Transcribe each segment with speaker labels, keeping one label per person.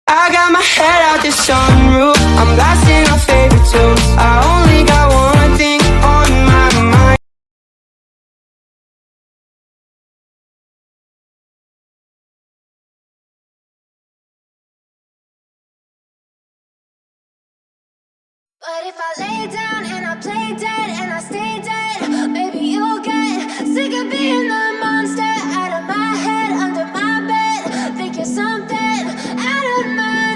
Speaker 1: I got my head out the sunroof, I'm blasting our favorite tunes. I only got one thing on my mind.
Speaker 2: But if I lay down and I play dead and I stay dead, maybe you'll get sick of being the monster out of my head, under my bed. Think you're something out of my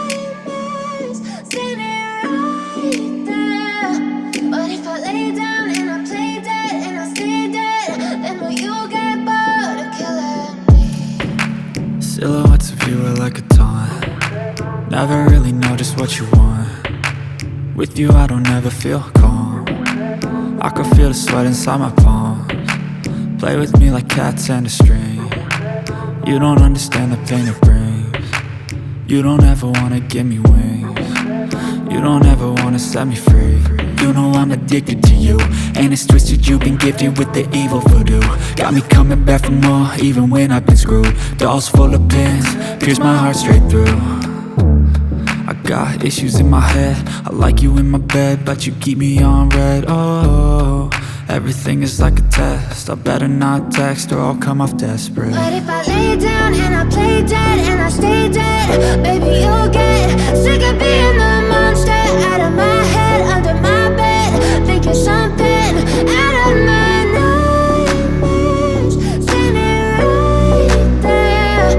Speaker 2: nightmares, standing right there. But if I lay down and I play dead and I stay dead, then will you get bored of killing me?
Speaker 3: Silhouettes of you are like a taunt. Never really know just what you want. With you I don't ever feel calm. I can feel the sweat inside my palms. Play with me like cats and a string. You don't understand the pain it brings. You don't ever wanna give me wings. You don't ever wanna set me free. You know I'm addicted to you, and it's twisted, you've been gifted with the evil voodoo. Got me coming back for more, even when I've been screwed. Dolls full of pins, pierce my heart straight through. I got issues in my head, I like you in my bed, but you keep me on red. Oh, everything is like a test, I better not text or I'll come off desperate.
Speaker 2: But if I lay down and I play dead and I stay dead, baby you'll get sick of being the monster out of my head, under my bed. Think you're something out of my nightmares, standing right there.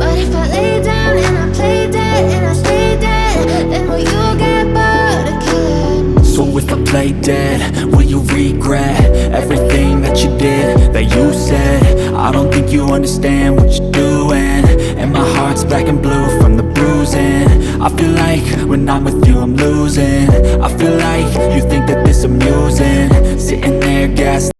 Speaker 2: But if I lay down and I play dead and I stay dead, then will you get bored of killing me?
Speaker 3: So if I play dead, will you regret everything that you did, that you said? I don't think you understand what you're doing, and my heart's black and blue from the bruising. I feel like when I'm with you I'm losing. I feel like you think that this amusing, sitting there gas